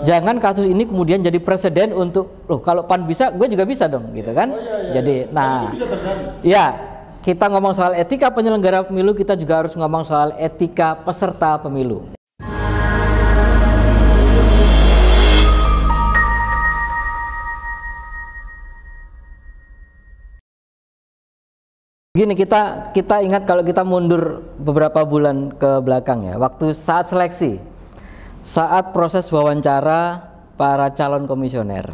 Jangan kasus ini kemudian jadi presiden untuk loh kalau PAN bisa, gue juga bisa dong, gitu kan? Jadi, nah, itu bisa terjadi. Ya, kita ngomong soal etika penyelenggara pemilu, kita juga harus ngomong soal etika peserta pemilu. Gini, kita ingat kalau kita mundur beberapa bulan ke belakang ya, waktu saat seleksi, saat proses wawancara para calon komisioner,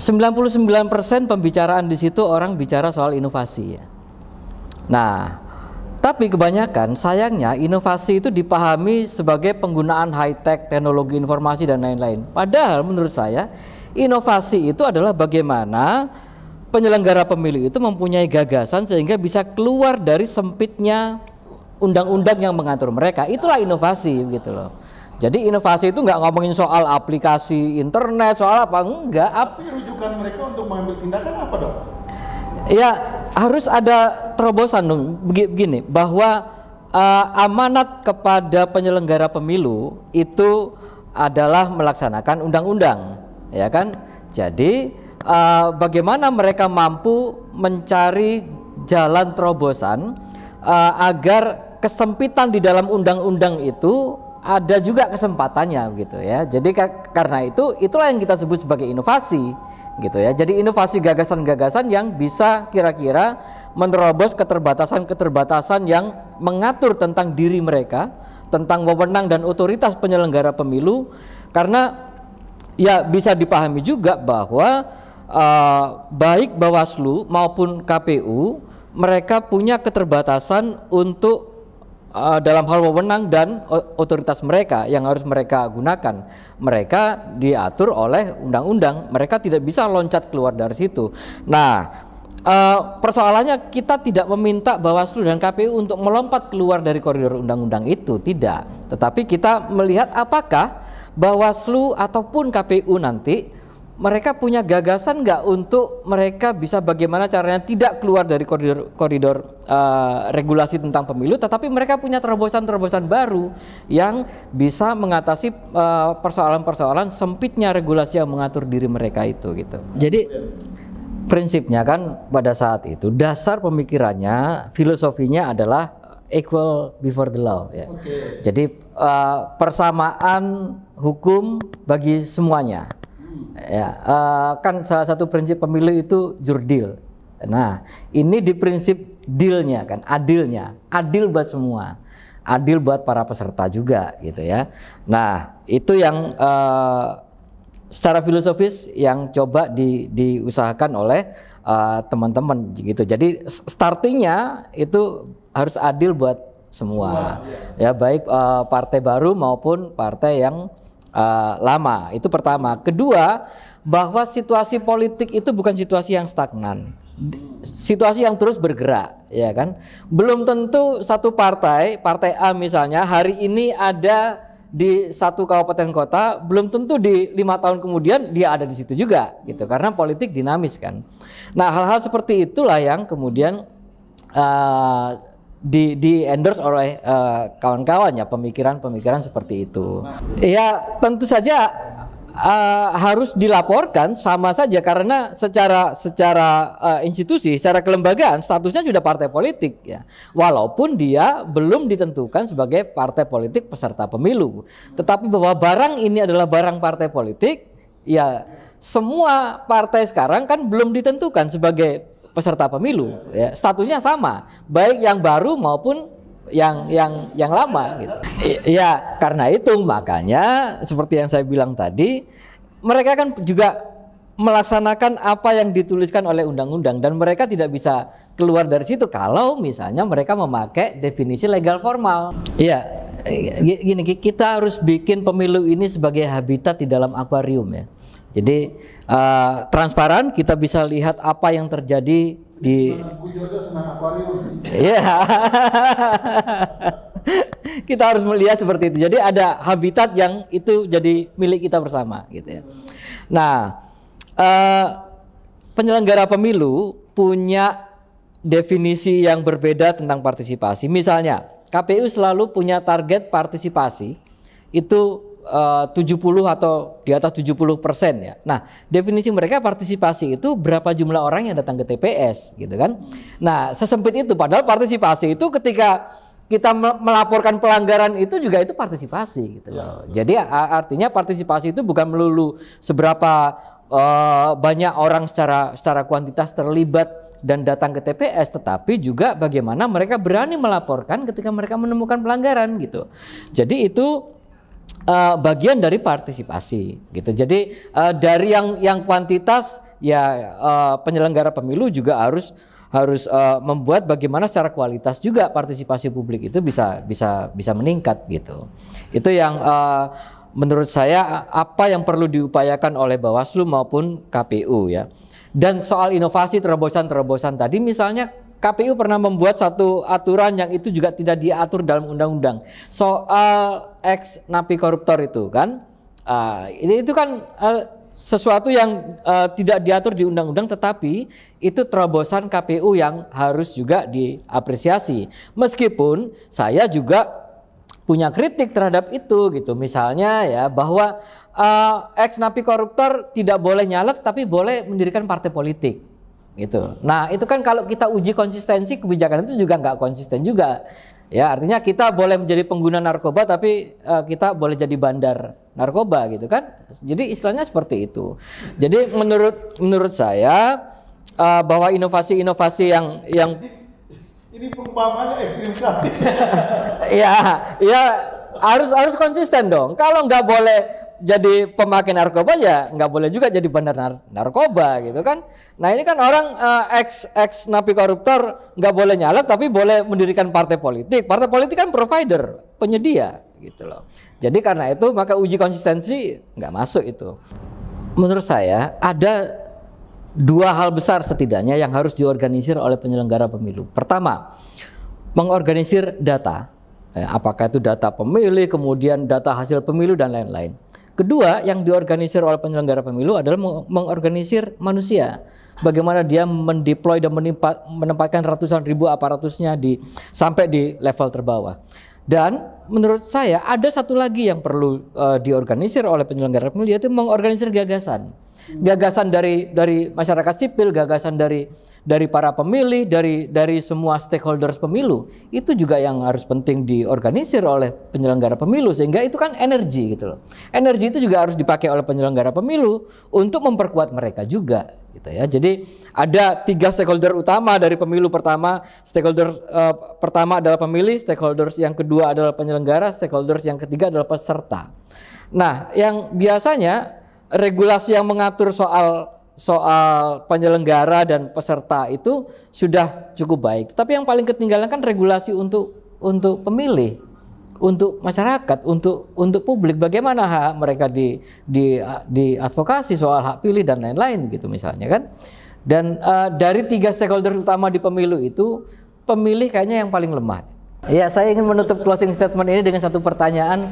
99% pembicaraan di situ orang bicara soal inovasi ya. Nah, tapi kebanyakan sayangnya inovasi itu dipahami sebagai penggunaan high-tech, teknologi informasi dan lain-lain. Padahal menurut saya inovasi itu adalah bagaimana penyelenggara pemilu itu mempunyai gagasan sehingga bisa keluar dari sempitnya undang-undang yang mengatur mereka. Itulah inovasi gitu loh. Jadi inovasi itu nggak ngomongin soal aplikasi internet, soal apa, enggak. Tapi rujukan mereka untuk mengambil tindakan apa dong? Ya harus ada terobosan dong, begini, bahwa amanat kepada penyelenggara pemilu itu adalah melaksanakan undang-undang, ya kan? Jadi bagaimana mereka mampu mencari jalan terobosan agar kesempitan di dalam undang-undang itu ada juga kesempatannya gitu ya. Jadi karena itulah yang kita sebut sebagai inovasi gitu ya. Jadi inovasi gagasan-gagasan yang bisa kira-kira menerobos keterbatasan-keterbatasan yang mengatur tentang diri mereka, tentang wewenang dan otoritas penyelenggara pemilu. Karena ya bisa dipahami juga bahwa baik Bawaslu maupun KPU mereka punya keterbatasan untuk dalam hal wewenang dan otoritas mereka yang harus mereka gunakan. Mereka diatur oleh undang-undang, mereka tidak bisa loncat keluar dari situ. Nah, persoalannya kita tidak meminta Bawaslu dan KPU untuk melompat keluar dari koridor undang-undang itu, tidak. Tetapi kita melihat apakah Bawaslu ataupun KPU nanti mereka punya gagasan nggak untuk mereka bisa bagaimana caranya tidak keluar dari koridor regulasi tentang pemilu, tetapi mereka punya terobosan-terobosan baru yang bisa mengatasi persoalan-persoalan sempitnya regulasi yang mengatur diri mereka itu gitu. Jadi prinsipnya kan pada saat itu dasar pemikirannya, filosofinya adalah equal before the law ya. Jadi persamaan hukum bagi semuanya. Ya, kan salah satu prinsip pemilu itu jurdil. Nah, ini di prinsip dealnya kan, adilnya, adil buat semua, adil buat para peserta juga gitu ya. Nah, itu yang secara filosofis yang coba diusahakan oleh teman-teman gitu. Jadi startingnya itu harus adil buat semua. Ya, baik partai baru maupun partai yang lama. Itu pertama. Kedua, bahwa situasi politik itu bukan situasi yang stagnan, situasi yang terus bergerak, ya kan? Belum tentu satu partai A misalnya hari ini ada di satu kabupaten kota, belum tentu di 5 tahun kemudian dia ada di situ juga, gitu. Karena politik dinamis kan. Nah, hal-hal seperti itulah yang kemudian di endorse oleh kawan-kawannya, pemikiran-pemikiran seperti itu. Ya tentu saja harus dilaporkan sama saja karena secara institusi, secara kelembagaan statusnya sudah partai politik ya. Walaupun dia belum ditentukan sebagai partai politik peserta pemilu. Tetapi bahwa barang ini adalah barang partai politik, ya semua partai sekarang kan belum ditentukan sebagai peserta pemilu ya, statusnya sama baik yang baru maupun yang lama gitu. Ya karena itu makanya seperti yang saya bilang tadi, mereka kan juga melaksanakan apa yang dituliskan oleh undang-undang dan mereka tidak bisa keluar dari situ kalau misalnya mereka memakai definisi legal formal. Ya gini, kita harus bikin pemilu ini sebagai habitat di dalam akuarium ya. Jadi transparan, kita bisa lihat apa yang terjadi di. Iya, kita harus melihat seperti itu. Jadi ada habitat yang itu jadi milik kita bersama, gitu ya. Nah, penyelenggara pemilu punya definisi yang berbeda tentang partisipasi. Misalnya, KPU selalu punya target partisipasi itu 70 atau di atas 70% ya. Nah, definisi mereka partisipasi itu berapa jumlah orang yang datang ke TPS gitu kan. Nah, sesempit itu, padahal partisipasi itu ketika kita melaporkan pelanggaran itu juga itu partisipasi gitu loh. Jadi artinya partisipasi itu bukan melulu seberapa banyak orang secara kuantitas terlibat dan datang ke TPS, tetapi juga bagaimana mereka berani melaporkan ketika mereka menemukan pelanggaran gitu. Jadi itu bagian dari partisipasi gitu. Jadi dari yang kuantitas ya, penyelenggara pemilu juga harus membuat bagaimana secara kualitas juga partisipasi publik itu bisa meningkat gitu. Itu yang menurut saya apa yang perlu diupayakan oleh Bawaslu maupun KPU ya. Dan soal inovasi terobosan tadi, misalnya KPU pernah membuat satu aturan yang itu juga tidak diatur dalam undang-undang soal ex napi koruptor itu kan, itu kan sesuatu yang tidak diatur di undang-undang, tetapi itu terobosan KPU yang harus juga diapresiasi. Meskipun saya juga punya kritik terhadap itu gitu, misalnya ya bahwa ex napi koruptor tidak boleh nyalek tapi boleh mendirikan partai politik gitu. Nah itu kan kalau kita uji konsistensi kebijakan itu juga nggak konsisten juga ya, artinya kita boleh menjadi pengguna narkoba tapi kita boleh jadi bandar narkoba gitu kan. Jadi istilahnya seperti itu. Jadi menurut saya bahwa inovasi-inovasi yang ini perumpamannya ekstrim sekali. ya harus konsisten dong. Kalau nggak boleh jadi pemakai narkoba ya nggak boleh juga jadi bandar narkoba gitu kan. Nah ini kan orang ex napi koruptor nggak boleh nyalek tapi boleh mendirikan partai politik. Partai politik kan provider, penyedia gitu loh. Jadi karena itu maka uji konsistensi nggak masuk itu. Menurut saya ada dua hal besar setidaknya yang harus diorganisir oleh penyelenggara pemilu. Pertama, mengorganisir data. Apakah itu data pemilih, kemudian data hasil pemilu dan lain-lain. Kedua, yang diorganisir oleh penyelenggara pemilu adalah mengorganisir manusia. Bagaimana dia mendeploy dan menempatkan ratusan ribu aparatusnya sampai di level terbawah. Dan menurut saya ada satu lagi yang perlu diorganisir oleh penyelenggara pemilu, yaitu mengorganisir gagasan. Gagasan dari masyarakat sipil, gagasan dari para pemilih, dari semua stakeholders pemilu, itu juga yang harus penting diorganisir oleh penyelenggara pemilu, sehingga itu kan energi gitu loh. Energi itu juga harus dipakai oleh penyelenggara pemilu untuk memperkuat mereka juga gitu ya. Jadi ada 3 stakeholder utama dari pemilu. Pertama, stakeholder pertama adalah pemilih, stakeholders yang kedua adalah penyelenggara, stakeholders yang ketiga adalah peserta. Nah, yang biasanya regulasi yang mengatur soal penyelenggara dan peserta itu sudah cukup baik. Tapi yang paling ketinggalan kan regulasi untuk pemilih, untuk masyarakat, untuk publik. Bagaimana hak mereka diadvokasi soal hak pilih dan lain-lain gitu misalnya kan. Dan dari 3 stakeholder utama di pemilu itu, pemilih kayaknya yang paling lemah. Ya, saya ingin menutup closing statement ini dengan satu pertanyaan,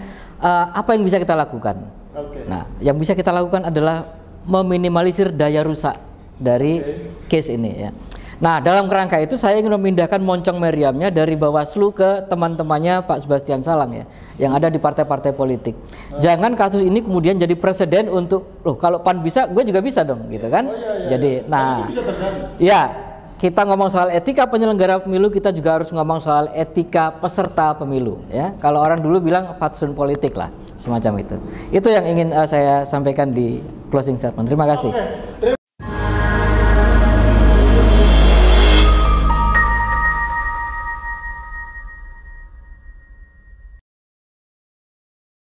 apa yang bisa kita lakukan? Nah, yang bisa kita lakukan adalah meminimalisir daya rusak dari case ini ya. Nah, dalam kerangka itu saya ingin memindahkan moncong meriamnya dari Bawaslu ke teman-temannya Pak Sebastian Salang ya, yang ada di partai-partai politik. Jangan kasus ini kemudian jadi presiden untuk, loh kalau PAN bisa, gue juga bisa dong gitu kan. Jadi, nah, itu bisa terjadi. Ya, kita ngomong soal etika penyelenggara pemilu, kita juga harus ngomong soal etika peserta pemilu ya. Kalau orang dulu bilang fatsun politik lah, semacam itu. Itu yang ingin saya sampaikan di closing statement. Terima kasih.